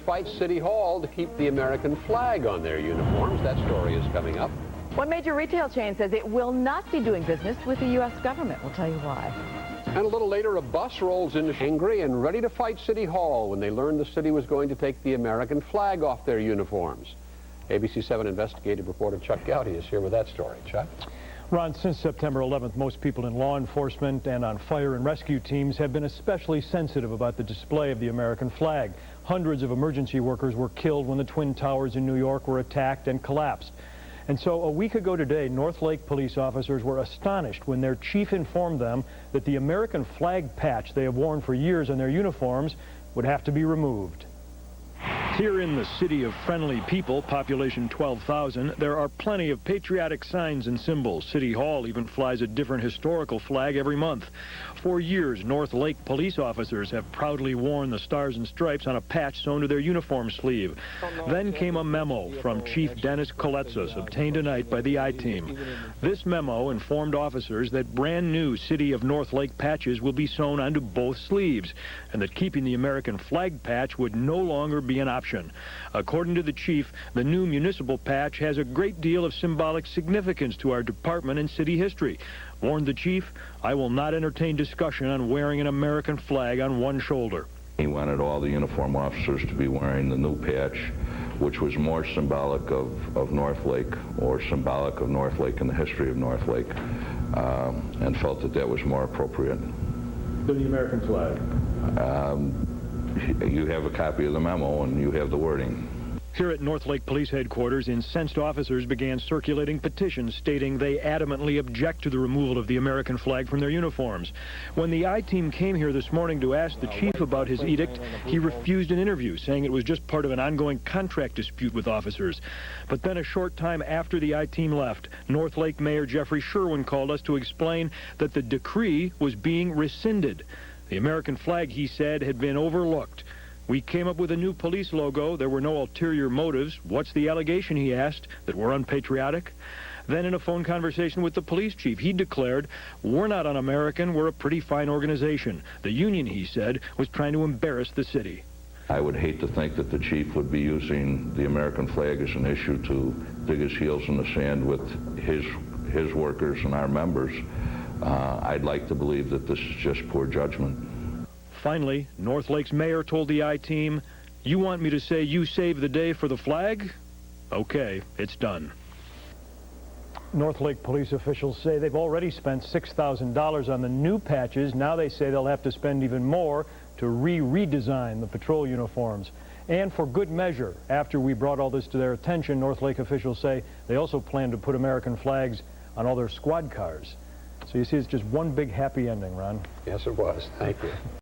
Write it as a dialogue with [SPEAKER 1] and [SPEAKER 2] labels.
[SPEAKER 1] fight City Hall to keep the American flag on their uniforms. That story is coming up.
[SPEAKER 2] One major retail chain says it will not be doing business with the U.S. government. We'll tell you why.
[SPEAKER 1] And a little later, a bus rolls in angry and ready to fight City Hall when they learned the city was going to take the American flag off their uniforms. ABC 7 investigative reporter Chuck Gowdy is here with that story. Chuck?
[SPEAKER 3] Ron, since September 11th, most people in law enforcement and on fire and rescue teams have been especially sensitive about the display of the American flag. Hundreds of emergency workers were killed when the Twin Towers in New York were attacked and collapsed. And so a week ago today, Northlake police officers were astonished when their chief informed them that the American flag patch they have worn for years on their uniforms would have to be removed. Here in the city of friendly people, population 12,000, there are plenty of patriotic signs and symbols. City Hall even flies a different historical flag every month. For years, Northlake police officers have proudly worn the stars and stripes on a patch sewn to their uniform sleeve. Then came a memo from Chief Dennis Koletsos, obtained tonight by the I-Team. This memo informed officers that brand new City of Northlake patches will be sewn onto both sleeves, and that keeping the American flag patch would no longer be an option. According to the chief, the new municipal patch has a great deal of symbolic significance to our department and city history. Warned the chief, I will not entertain discussion on wearing an American flag on one shoulder.
[SPEAKER 4] He wanted all the uniform officers to be wearing the new patch, which was more symbolic of Northlake, or symbolic of Northlake and the history of Northlake, and felt that that was more appropriate.
[SPEAKER 3] The American flag.
[SPEAKER 4] You have a copy of the memo and you have the wording.
[SPEAKER 3] Here at Northlake Police Headquarters, incensed officers began circulating petitions stating they adamantly object to the removal of the American flag from their uniforms. When the I-Team came here this morning to ask the chief about his edict, he refused an interview, saying it was just part of an ongoing contract dispute with officers. But then a short time after the I-Team left, Northlake Mayor Jeffrey Sherwin called us to explain that the decree was being rescinded. The American flag, he said, had been overlooked. We came up with a new police logo. There were no ulterior motives. What's the allegation, he asked, that we're unpatriotic? Then in a phone conversation with the police chief, he declared, we're not un-American, we're a pretty fine organization. The union, he said, was trying to embarrass the city.
[SPEAKER 4] I would hate to think that the chief would be using the American flag as an issue to dig his heels in the sand with his workers and our members. I'd like to believe that this is just poor judgment.
[SPEAKER 3] Finally, Northlake's mayor told the I-Team, you want me to say you saved the day for the flag? Okay, it's done. Northlake police officials say they've already spent $6,000 on the new patches. Now they say they'll have to spend even more to redesign the patrol uniforms. And for good measure, after we brought all this to their attention, Northlake officials say they also plan to put American flags on all their squad cars. So you see, it's just one big happy ending, Ron.
[SPEAKER 1] Yes, it was. Thank you.